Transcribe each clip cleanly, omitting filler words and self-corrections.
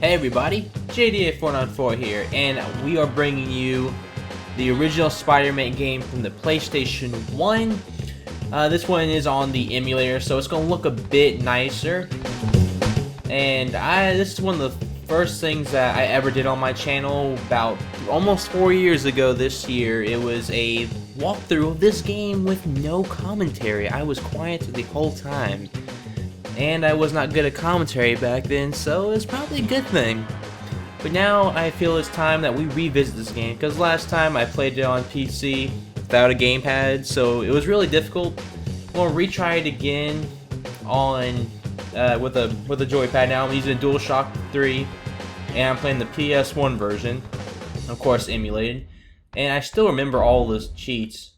Hey everybody, JDA494 here, and we are bringing you the original Spider-Man game from the PlayStation 1. This one is on the emulator, so it's going to look a bit nicer. And this is one of the first things that I ever did on my channel about almost 4 years ago this year. It was a walkthrough of this game with no commentary. I was quiet the whole time. And I was not good at commentary back then, so it's probably a good thing. But now I feel it's time that we revisit this game, because last time I played it on PC without a gamepad, so it was really difficult. We'll retry it again on with a joypad. Now I'm using a DualShock 3, and I'm playing the PS1 version, of course emulated. And I still remember all those cheats.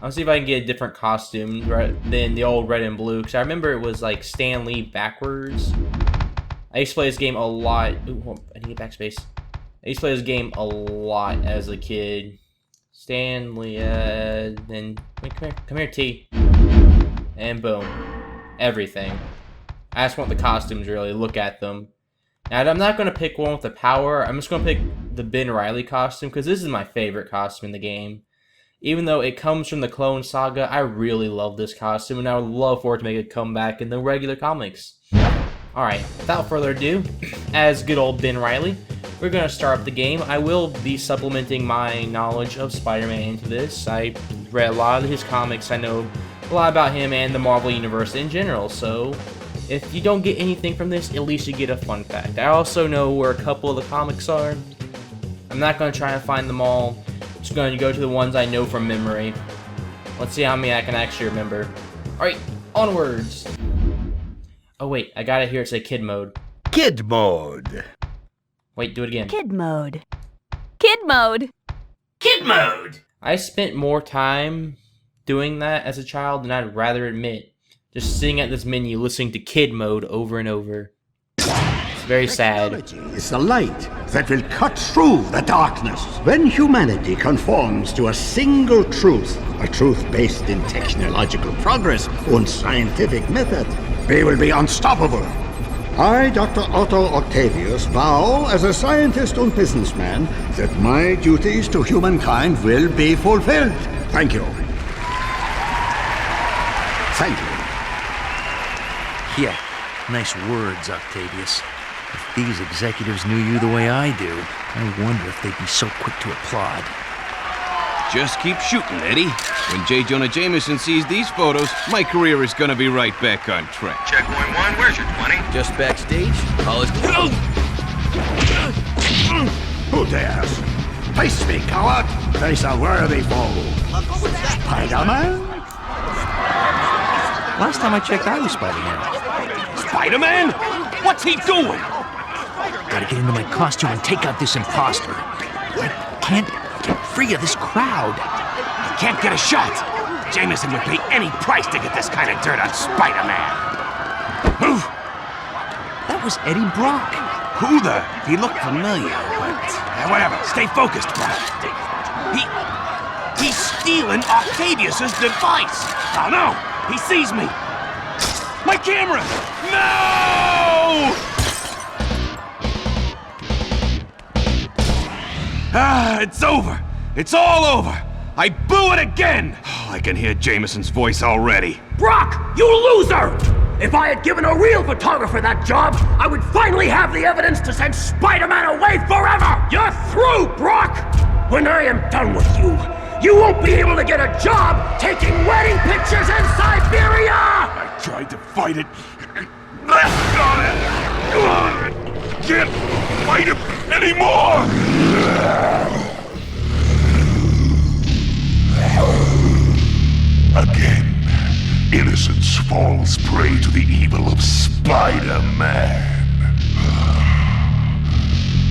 I'll see if I can get a different costume than the old red and blue, because I remember it was like Stan Lee backwards. I used to play this game a lot. Ooh, I need to get backspace. I used to play this game a lot as a kid. Stan Lee, then come here, T. And boom. Everything. I just want the costumes, really. Look at them. Now, I'm not going to pick one with the power. I'm just going to pick the Ben Reilly costume, because this is my favorite costume in the game. Even though it comes from the Clone Saga, I really love this costume, and I would love for it to make a comeback in the regular comics. Alright, without further ado, as good old Ben Reilly, we're going to start up the game. I will be supplementing my knowledge of Spider-Man into this. I read a lot of his comics, I know a lot about him and the Marvel Universe in general, so if you don't get anything from this, at least you get a fun fact. I also know where a couple of the comics are. I'm not going to try and find them all. Just going to go to the ones I know from memory. Let's see how many I can actually remember. Alright, onwards! Oh wait, I got it here, it says kid mode. Kid mode. Wait, do it again. Kid mode. Kid mode. Kid mode. I spent more time doing that as a child than I'd rather admit. Just sitting at this menu listening to kid mode over and over. It's very sad. Technology is the light that will cut through the darkness. When humanity conforms to a single truth, a truth based in technological progress and scientific method, we will be unstoppable. I, Dr. Otto Octavius, vow as a scientist and businessman that my duties to humankind will be fulfilled. Thank you. Thank you. Yeah, nice words, Octavius. If these executives knew you the way I do, I wonder if they'd be so quick to applaud. Just keep shooting, Eddie. When J. Jonah Jameson sees these photos, my career is gonna be right back on track. Checkpoint 1, where's your 20? Just backstage, call us... Who dares? Face me, coward! Face a worthy foe. Spider-Man? Last time I checked, I was Spider-Man. Spider-Man? What's he doing? Gotta get into my costume and take out this imposter. I can't get free of this crowd. Can't get a shot. Jameson would pay any price to get this kind of dirt on Spider-Man. Move! That was Eddie Brock. Who the? He looked familiar, but... whatever, stay focused, Brock. He's stealing Octavius's device. Oh no, he sees me. My camera! No! It's over. It's all over. I blew it again. Oh, I can hear Jameson's voice already. Brock, you loser! If I had given a real photographer that job, I would finally have the evidence to send Spider-Man away forever! You're through, Brock! When I am done with you, you won't be able to get a job taking wedding pictures in Siberia! I tried to fight it. Can't fight him anymore! Again, innocence falls prey to the evil of Spider-Man.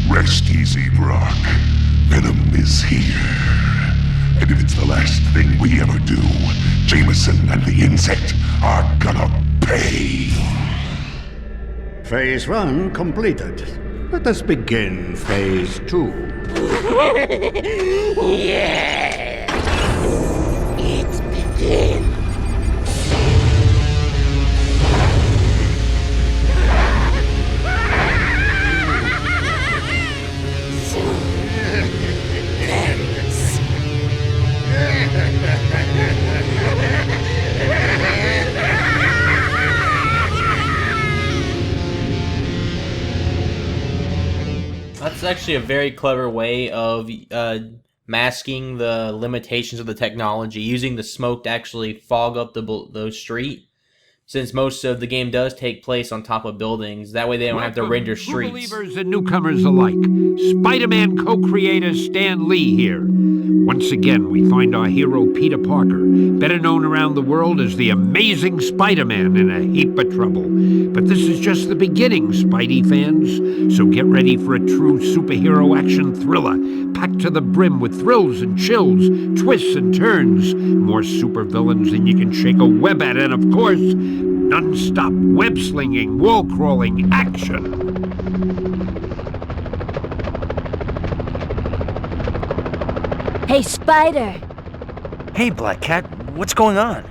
Rest easy, Brock. Venom is here. And if it's the last thing we ever do, Jameson and the insect are gonna pay. Phase 1 completed. Let us begin Phase 2. Yeah! It begins. That's actually a very clever way of masking the limitations of the technology, using the smoke to actually fog up the street. Since most of the game does take place on top of buildings, that way they don't have to render streets. Believers and newcomers alike, Spider-Man co-creator Stan Lee here. Once again, we find our hero Peter Parker, better known around the world as the Amazing Spider-Man, in a heap of trouble. But this is just the beginning, Spidey fans. So get ready for a true superhero action thriller, packed to the brim with thrills and chills, twists and turns, more supervillains than you can shake a web at, and of course, non-stop web-slinging, wall-crawling action. Hey, Spider! Hey, Black Cat, what's going on?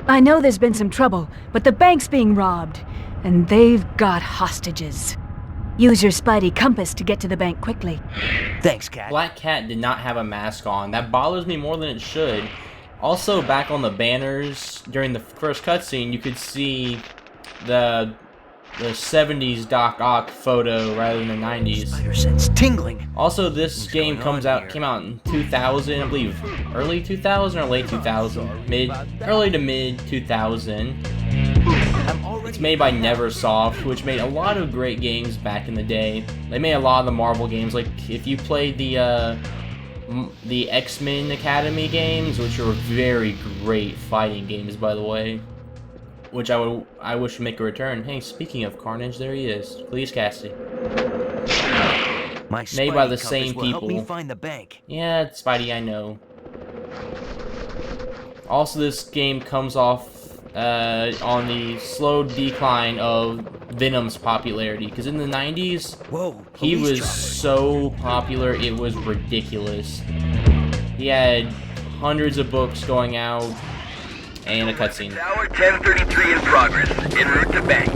I know there's been some trouble, but the bank's being robbed, and they've got hostages. Use your Spidey compass to get to the bank quickly. Thanks, Cat. Black Cat did not have a mask on. That bothers me more than it should. Also, back on the banners during the first cutscene, you could see the 70s Doc Ock photo rather than the 90s. Spider sense tingling. Also, this game came out in 2000, I believe, early 2000 or late 2000, early to mid 2000. It's made by Neversoft, which made a lot of great games back in the day. They made a lot of the Marvel games. Like if you played the X-Men Academy games, which are very great fighting games, by the way, which I wish would make a return. Hey, speaking of Carnage, there he is, Cleese Cassidy. My made by the same will help people. me find the bank. Yeah, Spidey, I know. Also, this game comes off on the slow decline of Venom's popularity, because in the 90s, he was so popular it was ridiculous. He had hundreds of books going out and a cutscene. Tower 1033 in progress, en route to bank.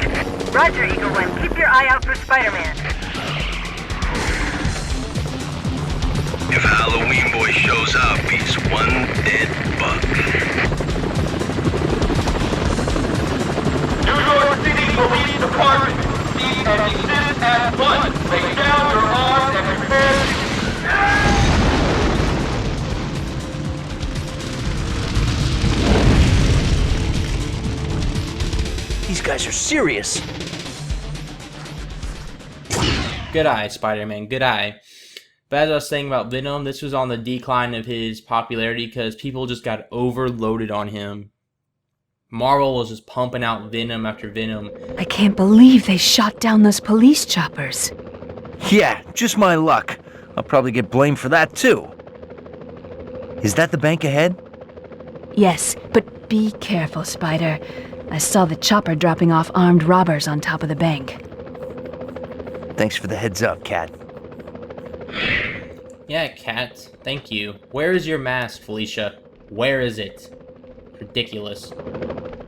Roger, Eagle One. Keep your eye out for Spider-Man. If Halloween Boy shows up, he's one dead buck. New York City Police Department, cease and desist at once. Lay down your arms and prepare to... These guys are serious. Good eye, Spider-Man, good eye. But as I was saying about Venom, this was on the decline of his popularity because people just got overloaded on him. Marvel was just pumping out Venom after Venom. I can't believe they shot down those police choppers. Yeah, just my luck. I'll probably get blamed for that, too. Is that the bank ahead? Yes, but be careful, Spider. I saw the chopper dropping off armed robbers on top of the bank. Thanks for the heads up, Cat. Yeah, Cat, thank you. Where is your mask, Felicia? Where is it? Ridiculous.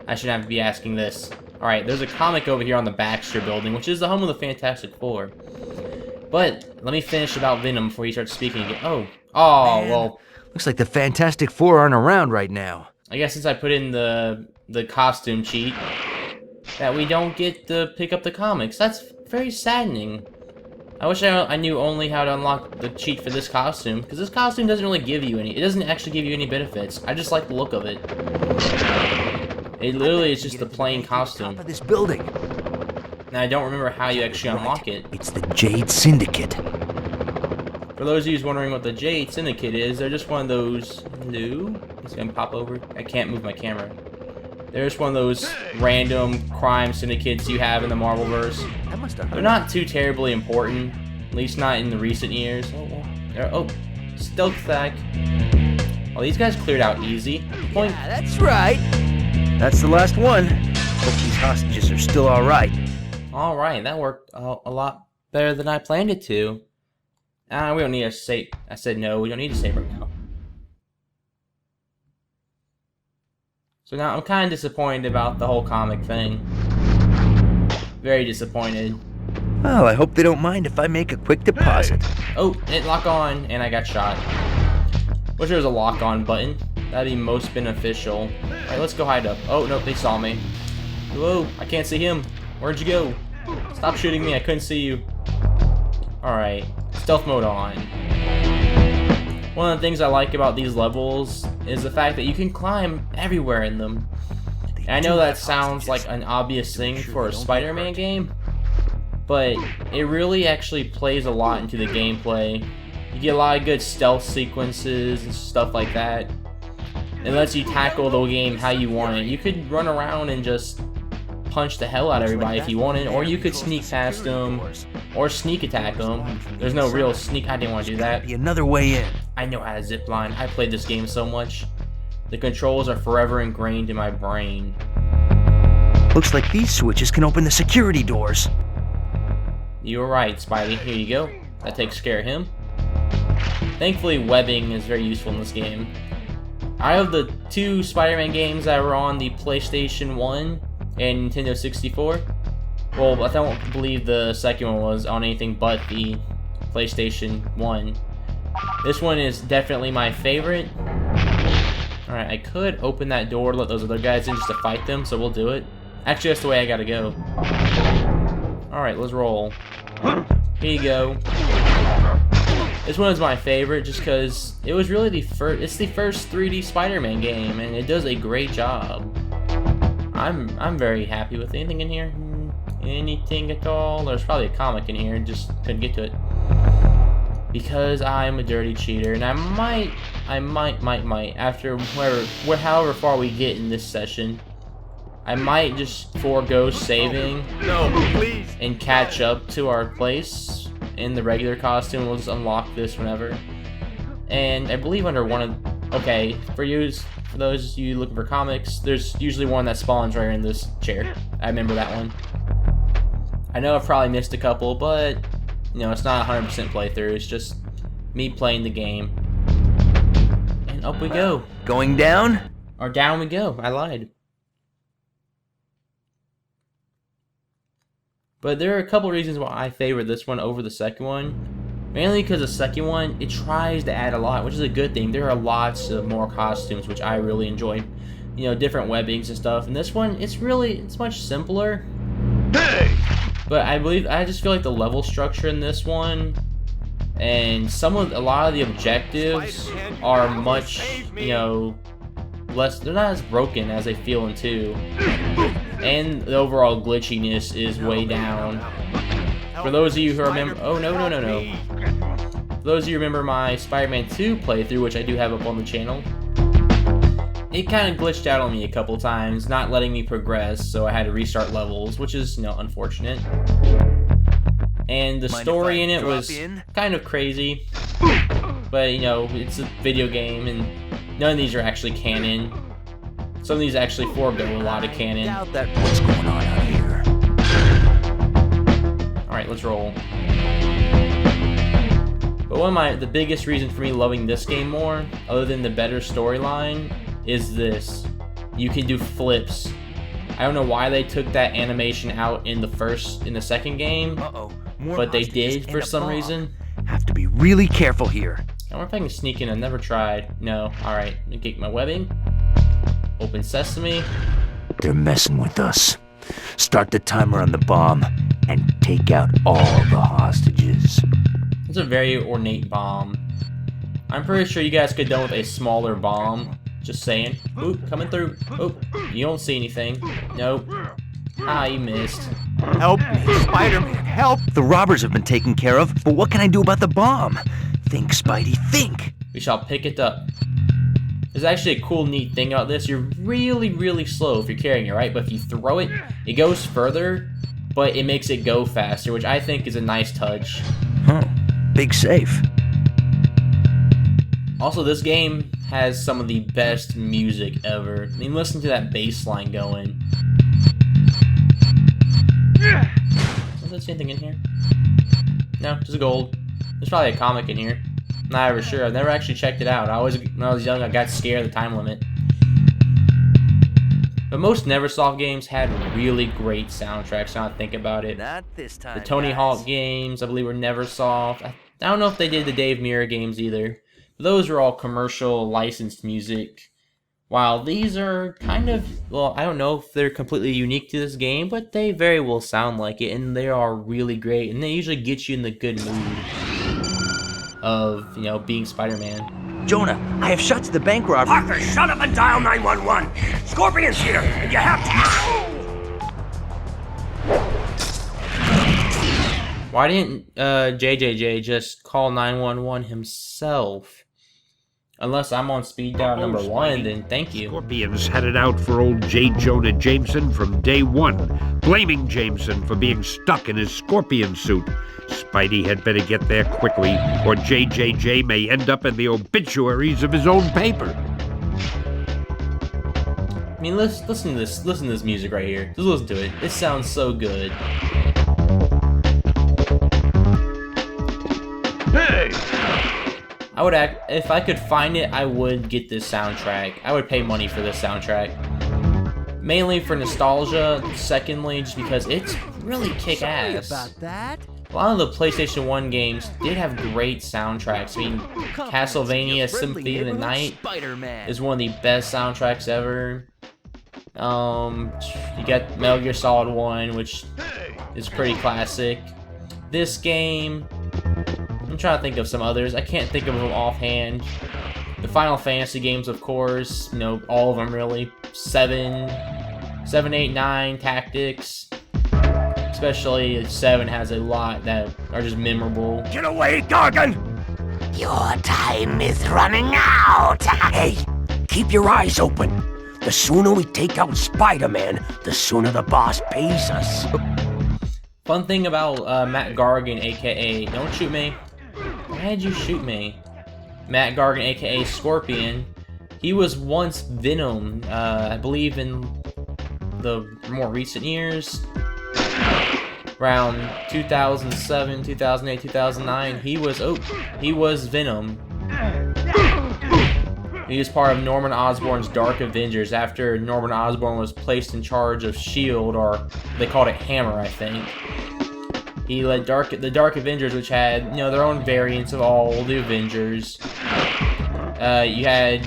I shouldn't have to be asking this. Alright, there's a comic over here on the Baxter building, which is the home of the Fantastic Four. But, let me finish about Venom before you start speaking again. Oh, Man, well... Looks like the Fantastic Four aren't around right now. I guess since I put in the costume cheat, that we don't get to pick up the comics. That's very saddening. I wish I knew only how to unlock the cheat for this costume, because this costume doesn't really give you any. It doesn't actually give you any benefits. I just like the look of it. It literally is just the plain costume. Top of this building. And I don't remember how you actually unlock it. It's the Jade Syndicate. For those of you who's wondering what the Jade Syndicate is, they're just one of those new. It's gonna pop over. I can't move my camera. They're just one of those random crime syndicates you have in the Marvelverse. They're not too terribly important, at least not in the recent years. Oh, stealth stack. Well, these guys cleared out easy. Point. Yeah, that's right. That's the last one. Hope these hostages are still all right. All right, that worked a lot better than I planned it to. We don't need a save. I said no, we don't need a save right now. So now I'm kind of disappointed about the whole comic thing. Very disappointed. Well, I hope they don't mind if I make a quick deposit. Oh, it lock on, and I got shot. Wish there was a lock on button. That'd be most beneficial. Alright, let's go hide up. Oh, nope, they saw me. Whoa, I can't see him. Where'd you go? Stop shooting me, I couldn't see you. Alright, stealth mode on. One of the things I like about these levels is the fact that you can climb everywhere in them. And I know that sounds like an obvious thing for a Spider-Man game, but it really actually plays a lot into the gameplay. You get a lot of good stealth sequences and stuff like that. It lets you tackle the game how you want it. You could run around and just punch the hell out of everybody if you wanted, or you could sneak past them, or sneak attack them. There's no real sneak. I didn't want to do that. Be another way in. I know how to zipline. I played this game so much. The controls are forever ingrained in my brain. Looks like these switches can open the security doors. You were right, Spidey. Here you go. That takes care of him. Thankfully, webbing is very useful in this game. Out of the 2 Spider-Man games that were on the PlayStation 1 and Nintendo 64, well, I don't believe the second one was on anything but the PlayStation 1. This one is definitely my favorite. Alright, I could open that door, let those other guys in just to fight them, so we'll do it. Actually, that's the way I gotta go. Alright, let's roll. Here you go. This one is my favorite just because it was really the first 3D Spider-Man game, and it does a great job. I'm very happy with anything in here. Anything at all? There's probably a comic in here, just couldn't get to it. Because I'm a dirty cheater, and I might, after however far we get in this session, I might just forego saving and catch up to our place in the regular costume. We'll just unlock this whenever. And I believe under one of... Okay, for those of you looking for comics, there's usually one that spawns right in this chair. I remember that one. I know I've probably missed a couple, but... You know, it's not 100% playthrough, it's just me playing the game. And up we go. Going down? Or down we go, I lied. But there are a couple reasons why I favor this one over the second one. Mainly because the second one, it tries to add a lot, which is a good thing. There are lots of more costumes, which I really enjoy. You know, different webbings and stuff. And this one, it's much simpler. Hey! But I just feel like the level structure in this one and a lot of the objectives are much, you know, less, they're not as broken as they feel in 2. And the overall glitchiness is way down. For those of you who remember, oh no. For those of you who remember my Spider-Man 2 playthrough, which I do have up on the channel, it kind of glitched out on me a couple times, not letting me progress, so I had to restart levels, which is, you know, unfortunate. And the story in it was kind of crazy, but, you know, it's a video game, and none of these are actually canon. Some of these actually forego a lot of canon. What's going on out here? Alright, let's roll. But the biggest reason for me loving this game more, other than the better storyline, is this. You can do flips. I don't know why they took that animation out in the second game, but they did for some reason. Have to be really careful here. I wonder if I can sneak in. I've never tried. No. Alright, let me get my webbing. Open sesame. They're messing with us. Start the timer on the bomb and take out all the hostages. It's a very ornate bomb. I'm pretty sure you guys could have done with a smaller bomb. Just saying. Oop, coming through. Oop, you don't see anything. Nope. Ah, you missed. Help me, Spider-Man, help! The robbers have been taken care of, but what can I do about the bomb? Think, Spidey, think! We shall pick it up. There's actually a cool, neat thing about this. You're really, really slow if you're carrying it, right? But if you throw it, it goes further, but it makes it go faster, which I think is a nice touch. Huh. Big safe. Also, this game has some of the best music ever. I mean, listen to that bass line going. Was there anything in here? No, just gold. There's probably a comic in here. Not ever sure. I've never actually checked it out. When I was young, I got scared of the time limit. But most Neversoft games had really great soundtracks, now I think about it. Not this time, the Tony Hawk games, I believe, were Neversoft. I don't know if they did the Dave Mirra games either. Those are all commercial licensed music. While these are kind of, well, I don't know if they're completely unique to this game, but they very well sound like it, and they are really great, and they usually get you in the good mood of, you know, being Spider-Man. Jonah, I have shot to the bank robbery. Parker, shut up and dial 911. Scorpion's here, and you have to... Why didn't JJJ just call 911 himself? Unless I'm on speed dial number 1, then thank you. Scorpions headed out for old J. Jonah Jameson from day one, blaming Jameson for being stuck in his scorpion suit. Spidey had better get there quickly, or JJJ may end up in the obituaries of his own paper. I mean, listen to this. Listen to this music right here. Just listen to it. It sounds so good. Hey! I would if I could find it, I would get this soundtrack. I would pay money for this soundtrack. Mainly for nostalgia, secondly, just because it's really kick-ass. A lot of the PlayStation 1 games did have great soundtracks. I mean, Castlevania Symphony of the Night is one of the best soundtracks ever. You got Metal Gear Solid 1, which is pretty classic. This game... I'm trying to think of some others. I can't think of them offhand. The Final Fantasy games, of course. You know, all of them really. 7, 8, 9, Tactics. Especially 7 has a lot that are just memorable. Get away, Gargan! Your time is running out! Hey, keep your eyes open. The sooner we take out Spider-Man, the sooner the boss pays us. Fun thing about Matt Gargan, aka... Don't shoot me. Why did you shoot me? Matt Gargan, aka Scorpion. He was once Venom, I believe in the more recent years. Around 2007, 2008, 2009, he was Venom. He was part of Norman Osborn's Dark Avengers after Norman Osborn was placed in charge of S.H.I.E.L.D., or they called it Hammer, I think. He led the Dark Avengers, which had, you know, their own variants of all the Avengers. You had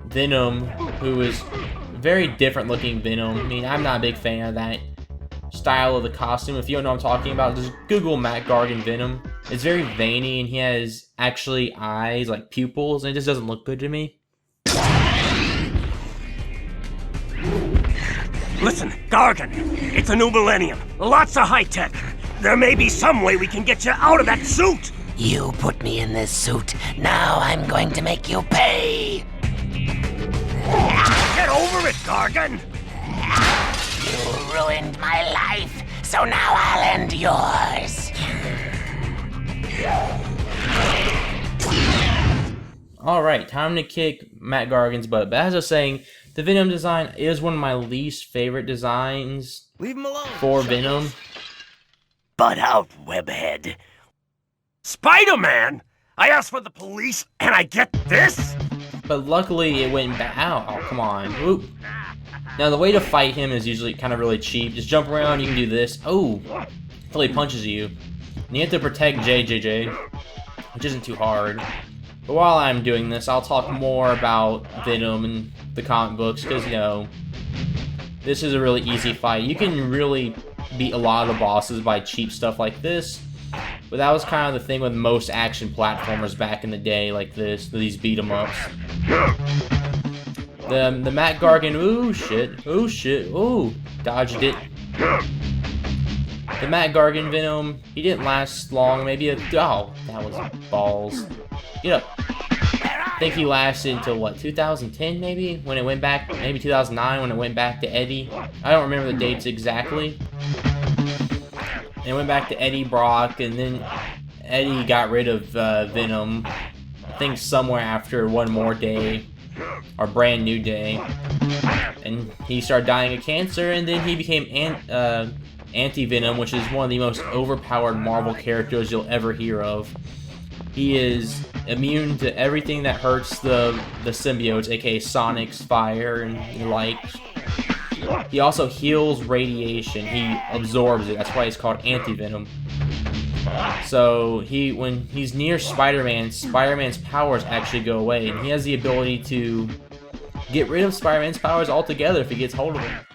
Venom, who was very different looking Venom. I mean, I'm not a big fan of that style of the costume. If you don't know what I'm talking about, just Google Matt Gargan Venom. It's very veiny, and he has actually eyes, like pupils, and it just doesn't look good to me. Listen, Gargan, it's a new millennium. Lots of high-tech. There may be some way we can get you out of that suit. You put me in this suit. Now I'm going to make you pay. Get over it, Gargan. You ruined my life, so now I'll end yours. Alright, time to kick Matt Gargan's butt. But as I was saying, the Venom design is one of my least favorite designs for Venom. Butt out, webhead. Spider-Man? I asked for the police, and I get this? But luckily, it went back. Oh, come on. Whoop. Now, the way to fight him is usually kind of really cheap. Just jump around, you can do this. Oh, until he punches you. And you have to protect JJJ, which isn't too hard. But while I'm doing this, I'll talk more about Venom and the comic books, because, you know, this is a really easy fight. You can really beat a lot of the bosses by cheap stuff like this, but that was kind of the thing with most action platformers back in the day, like these beat-em-ups. The Matt Gargan, ooh shit, ooh, dodged it. The Matt Gargan Venom, he didn't last long, maybe oh, that was balls. Get up. I think he lasted until, what, 2010 maybe? When it went back, maybe 2009 when it went back to Eddie. I don't remember the dates exactly. And it went back to Eddie Brock, and then Eddie got rid of Venom, I think somewhere after One More Day, or Brand New Day. And he started dying of cancer, and then he became Anti-Venom, which is one of the most overpowered Marvel characters you'll ever hear of. He is immune to everything that hurts the symbiotes, aka Sonic's fire and the like. He also heals radiation. He absorbs it. That's why he's called Anti-Venom. So when he's near Spider-Man, Spider-Man's powers actually go away, and he has the ability to get rid of Spider-Man's powers altogether if he gets hold of them.